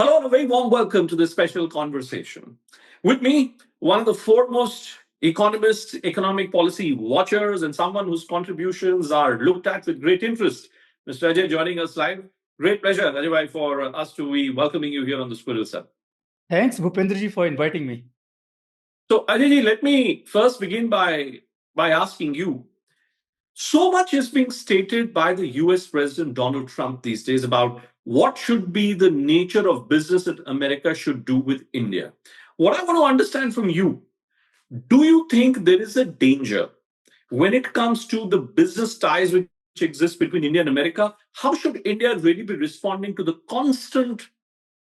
Hello and a very warm welcome to this special conversation. With me, one of the foremost economists, economic policy watchers, and someone whose contributions are looked at with great interest, Mr. Ajay joining us live. Great pleasure, Ajay, for us to be welcoming you here on the Squirrels. Thanks, Bhupendraji, for inviting me. So, Ajay, let me first begin by asking you. So much is being stated by the US President Donald Trump these days about what should be the nature of business that America should do with India. What I want to understand from you, do you think there is a danger when it comes to the business ties which exist between India and America? How should India really be responding to the constant,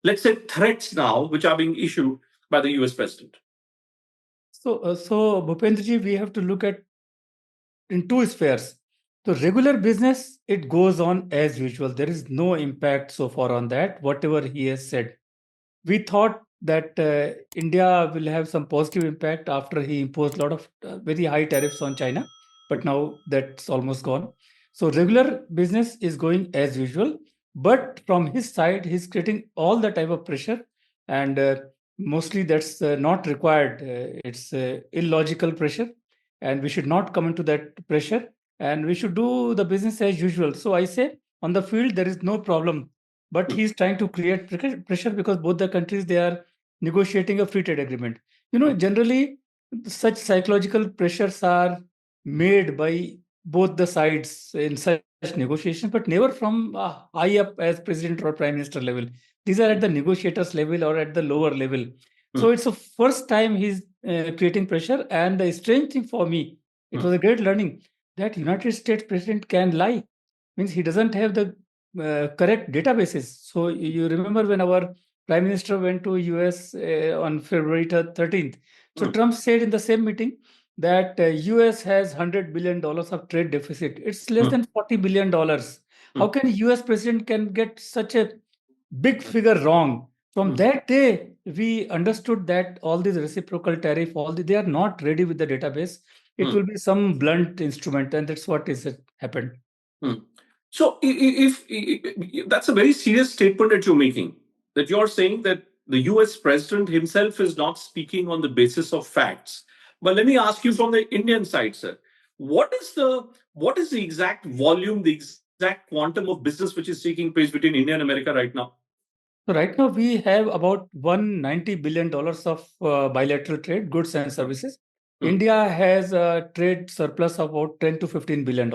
let's say, threats now which are being issued by the US President? So Bhupendraji, we have to look at in two spheres. So regular business, it goes on as usual. There is no impact so far on that, whatever he has said. We thought that India will have some positive impact after he imposed a lot of very high tariffs on China, but now that's almost gone. So regular business is going as usual, but from his side, he's creating all the type of pressure, and mostly that's not required. It's illogical pressure, and we should not come into that pressure, and we should do the business as usual. So I say on the field there is no problem, but he's trying to create pressure because both the countries, they are negotiating a free trade agreement. Generally such psychological pressures are made by both the sides in such negotiations, but never from high up as president or prime minister level. These are at the negotiators level or at the lower level. So it's the first time he's creating pressure. And the strange thing for me, it was a great learning that United States president can lie. Means he doesn't have the correct databases. So you remember when our prime minister went to US on February 13th. So Trump said in the same meeting that US has $100 billion of trade deficit. It's less than $40 billion. How can US president can get such a big figure wrong? From that day, we understood that all these reciprocal tariff, they are not ready with the database. It will be some blunt instrument, and that's what is happened. So, if that's a very serious statement that you're making, that you're saying that the US president himself is not speaking on the basis of facts. But let me ask you from the Indian side, sir, what is the exact volume, the exact quantum of business which is taking place between India and America right now? So right now we have about $190 billion of bilateral trade, goods and services. India has a trade surplus of about $10 to $15 billion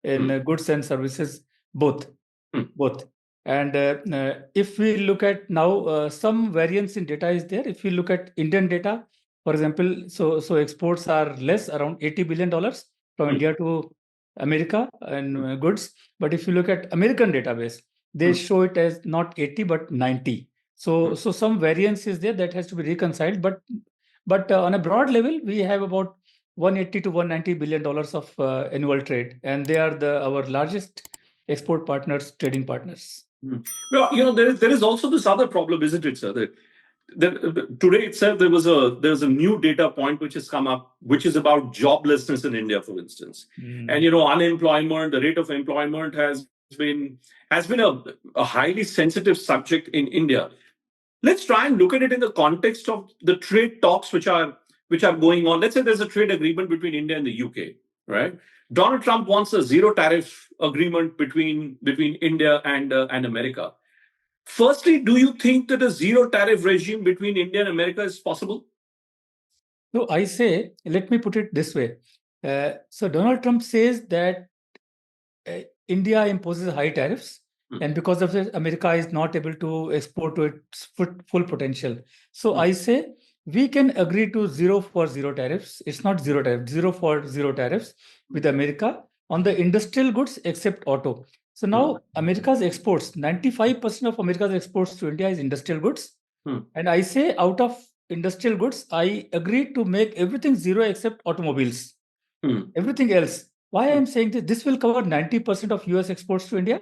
in goods and services, both. Both. And if we look at now, some variance in data is there. If we look at Indian data, for example, so exports are less, around $80 billion from India to America and goods. But if you look at American database, they show it as not 80 but 90. So some variance is there that has to be reconciled. But on a broad level, we have about 180 to $190 billion of annual trade, and they are our largest export partners, trading partners. Well, there is also this other problem, isn't it, sir? That today itself there's a new data point which has come up, which is about joblessness in India, for instance. And unemployment, the rate of employment has been a highly sensitive subject in India. Let's try and look at it in the context of the trade talks which are going on. Let's say there's a trade agreement between India and the UK, right? Donald Trump wants a zero tariff agreement between India and America. Firstly, do you think that a zero tariff regime between India and America is possible? So I say, let me put it this way. So Donald Trump says that India imposes high tariffs, and because of it, America is not able to export to its full potential. So I say we can agree to zero for zero tariffs. It's not zero tariff, zero for zero tariffs with America on the industrial goods except auto. So now America's exports, 95% of America's exports to India is industrial goods. And I say out of industrial goods, I agree to make everything zero except automobiles. Everything else. Why I'm saying this will cover 90% of US exports to India.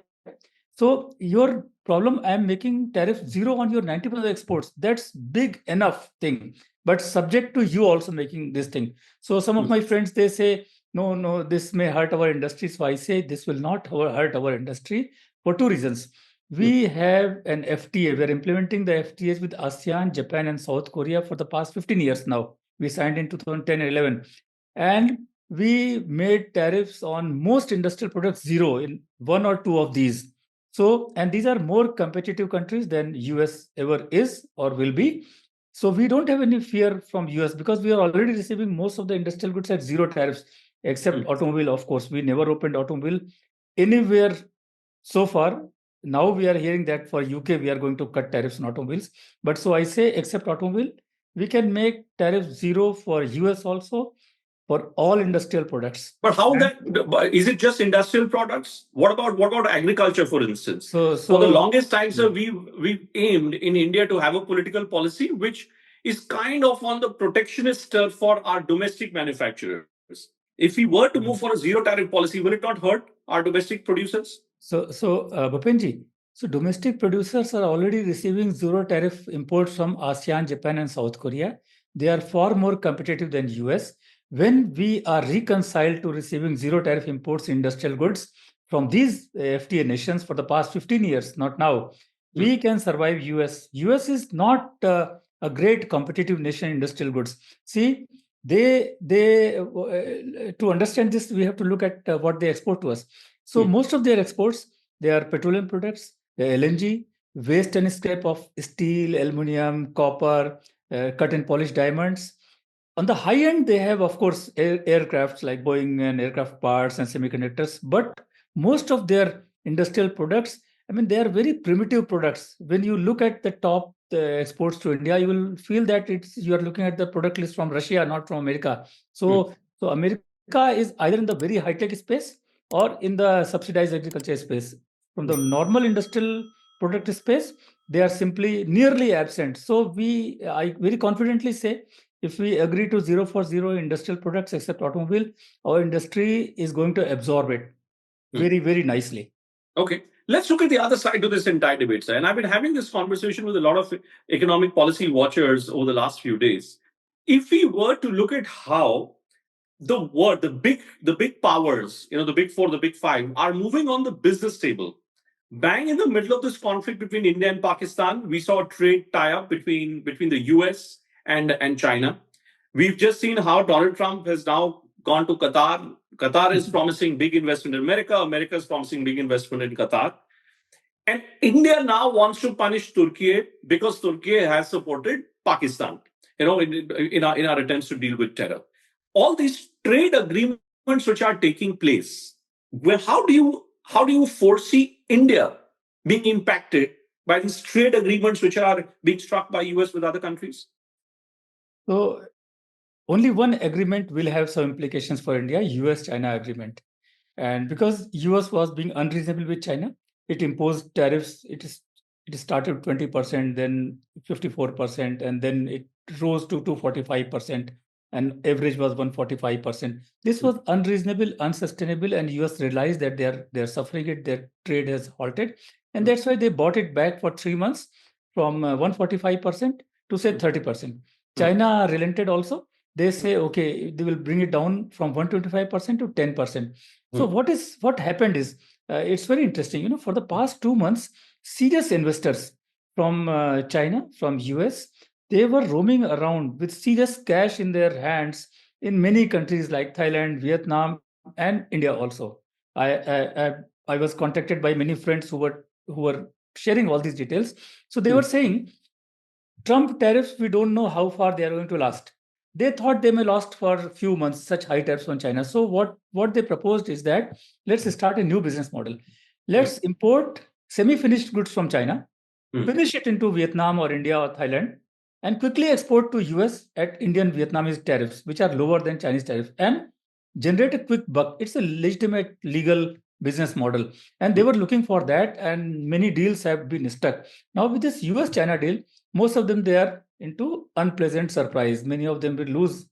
So your problem, I'm making tariff zero on your 90% exports. That's big enough thing, but subject to you also making this thing. So some of my friends, they say, no, this may hurt our industry. So I say this will not hurt our industry for two reasons. We have an FTA. We are implementing the FTAs with ASEAN, Japan, and South Korea for the past 15 years now. We signed in 2010 and 11. And we made tariffs on most industrial products zero in one or two of these. So, and these are more competitive countries than US ever is or will be. So we don't have any fear from US because we are already receiving most of the industrial goods at zero tariffs, except automobile, of course. We never opened automobile anywhere so far. Now we are hearing that for UK we are going to cut tariffs on automobiles. But so I say, except automobile, we can make tariff zero for US also for all industrial products. But how that is it just industrial products? What about agriculture, for instance? For the longest time, sir, we aimed in India to have a political policy which is kind of on the protectionist turf for our domestic manufacturers. If we were to move for a zero tariff policy, will it not hurt our domestic producers? Bhupenji, so domestic producers are already receiving zero tariff imports from ASEAN, Japan, and South Korea. They are far more competitive than US. When we are reconciled to receiving zero tariff imports in industrial goods from these FTA nations for the past 15 years, not now, we can survive US. US is not a great competitive nation in industrial goods. See, to understand this, we have to look at what they export to us. So most of their exports, they are petroleum products, LNG, waste and scrap of steel, aluminum, copper, cut and polished diamonds. On the high end, they have, of course, aircrafts like Boeing and aircraft parts and semiconductors. But most of their industrial products, I mean, they are very primitive products. When you look at the top exports to India, you will feel that you are looking at the product list from Russia, not from America. So America is either in the very high tech space or in the subsidized agriculture space. From the normal industrial product space, they are simply nearly absent. So I very confidently say, if we agree to zero for zero industrial products except automobile, our industry is going to absorb it very, very nicely. Okay. Let's look at the other side to this entire debate, sir. And I've been having this conversation with a lot of economic policy watchers over the last few days. If we were to look at how the big powers, the big four, the big five, are moving on the business table. Bang in the middle of this conflict between India and Pakistan, we saw a trade tie-up between the US and China. We've just seen how Donald Trump has now gone to Qatar. Qatar is promising big investment in America. America is promising big investment in Qatar. And India now wants to punish Turkey because Turkey has supported Pakistan, in our attempts to deal with terror. All these trade agreements which are taking place, how do you foresee India being impacted by these trade agreements which are being struck by US with other countries? So only one agreement will have some implications for India, US-China agreement. And because US was being unreasonable with China, it imposed tariffs. It started 20%, then 54%, and then it rose to 245%, and average was 145%. This was unreasonable, unsustainable, and US realized that they're suffering it. Their trade has halted, and that's why they bought it back for 3 months from 145% to say 30%. China relented also. They say, okay, they will bring it down from 125% to 10%. So what happened is, it's very interesting. For the past 2 months, serious investors from China, from US, they were roaming around with serious cash in their hands in many countries like Thailand, Vietnam, and India also. I was contacted by many friends who were sharing all these details. So they were saying, Trump tariffs, we don't know how far they are going to last. They thought they may last for a few months, such high tariffs on China. So what they proposed is that let's start a new business model. Let's import semi-finished goods from China, finish it into Vietnam or India or Thailand, and quickly export to US at Indian Vietnamese tariffs, which are lower than Chinese tariffs, and generate a quick buck. It's a legitimate legal business model. And they were looking for that, and many deals have been stuck. Now with this US-China deal, most of them, they are into unpleasant surprise. Many of them will lose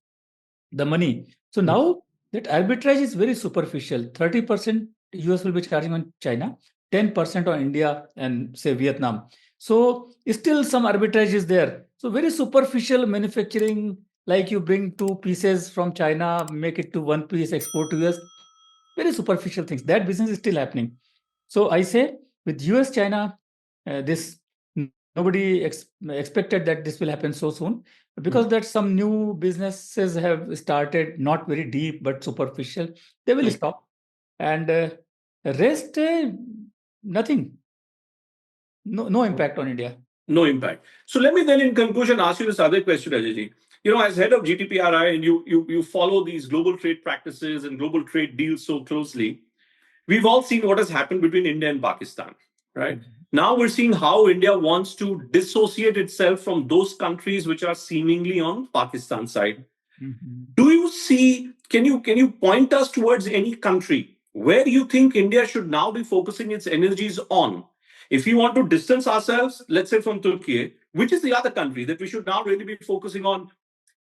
the money. So now that arbitrage is very superficial. 30% US will be charging on China, 10% on India and say Vietnam. So still some arbitrage is there. So very superficial manufacturing, like you bring 2 pieces from China, make it to 1 piece, export to US. Very superficial things. That business is still happening. So I say with US-China this nobody expected that this will happen so soon, because that some new businesses have started, not very deep but superficial. They will stop, and rest, nothing, no impact on India. No impact. So let me then, in conclusion, ask you this other question, Ajay. As head of GTPRI, and you follow these global trade practices and global trade deals so closely, we've all seen what has happened between India and Pakistan, right? Now we're seeing how India wants to dissociate itself from those countries which are seemingly on Pakistan's side. Do you see, can you point us towards any country where you think India should now be focusing its energies on? If you want to distance ourselves, let's say from Turkey, which is the other country that we should now really be focusing on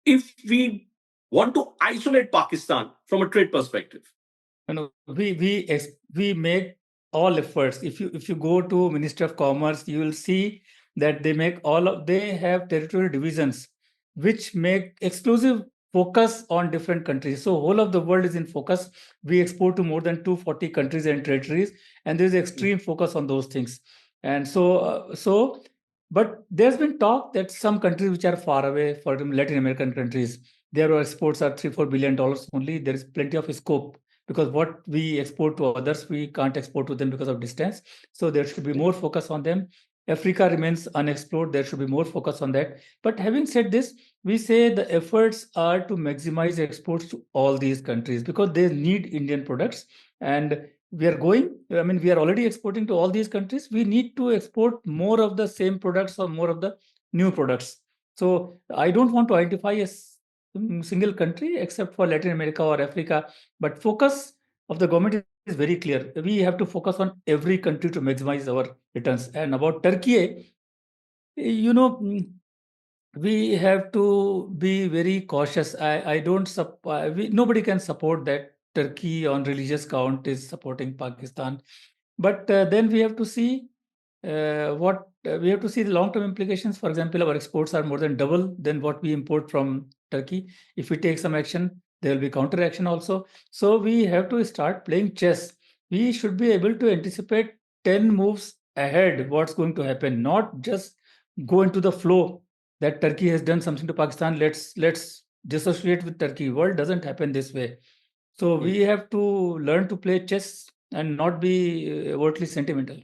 if we want to isolate Pakistan from a trade perspective? We make all efforts. If you go to Ministry of Commerce, you will see that they have territorial divisions which make exclusive focus on different countries. So whole of the world is in focus. We export to more than 240 countries and territories, and there is extreme focus on those things. And but there's been talk that some countries which are far away, for example, Latin American countries, their exports are $3-4 billion only. There is plenty of scope, because what we export to others, we can't export to them because of distance. So there should be more focus on them. Africa remains unexplored. There should be more focus on that. But having said this, we say the efforts are to maximize exports to all these countries because they need Indian products. And we are already exporting to all these countries. We need to export more of the same products or more of the new products. So I don't want to identify a single country except for Latin America or Africa, but focus of the government is very clear. We have to focus on every country to maximize our returns. And about Turkey, we have to be very cautious. Nobody can support that Turkey on religious count is supporting Pakistan. But then we have to see we have to see the long-term implications. For example, our exports are more than double than what we import from Turkey. If we take some action, there will be counter-action also. So we have to start playing chess. We should be able to anticipate 10 moves ahead what's going to happen, not just go into the flow that Turkey has done something to Pakistan. Let's dissociate with Turkey. World doesn't happen this way. So we have to learn to play chess and not be overtly sentimental.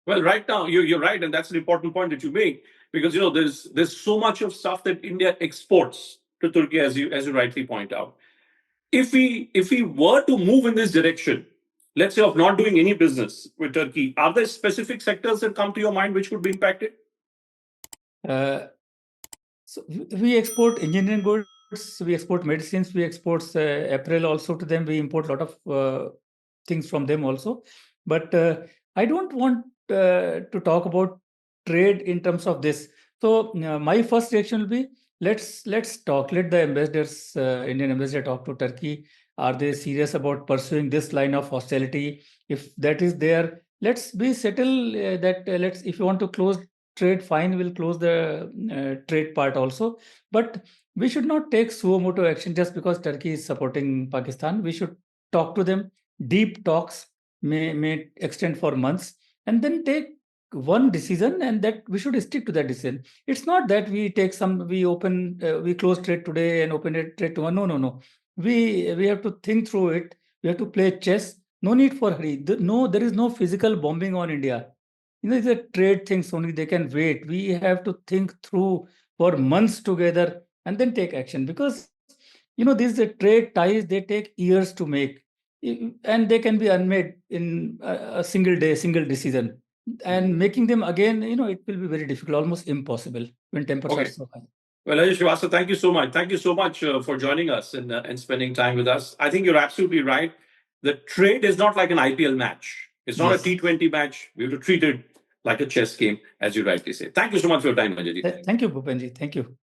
Well, right now you're right, and that's an important point that you make, because there's so much of stuff that India exports to Turkey, as you rightly point out. If we were to move in this direction, let's say of not doing any business with Turkey, are there specific sectors that come to your mind which would be impacted? So we export engineering goods, we export medicines, we export apparel also to them. We import a lot of things from them also. But I don't want to talk about trade in terms of this. So my first reaction will be, let's talk. Let the ambassadors, Indian ambassador, talk to Turkey. Are they serious about pursuing this line of hostility? If that is there, let's be settle that. If you want to close trade, fine, we'll close the trade part also. But we should not take suo moto action just because Turkey is supporting Pakistan. We should talk to them. Deep talks may extend for months, and then take one decision, and that we should stick to that decision. It's not that we close trade today and open trade tomorrow. No. We have to think through it. We have to play chess. No need for hurry. There is no physical bombing on India. It's a trade things only. They can wait. We have to think through for months together and then take action, because these trade ties, they take years to make, and they can be unmade in a single day, single decision. And making them again, it will be very difficult, almost impossible when temperatures are so high. Well, Ajay Srivastava, thank you so much. Thank you so much for joining us and spending time with us. I think you're absolutely right. The trade is not like an IPL match. It's not a T20 match. We have to treat it like a chess game, as you rightly say. Thank you so much for your time, Ajay. Thank you, Bhupenji. Thank you.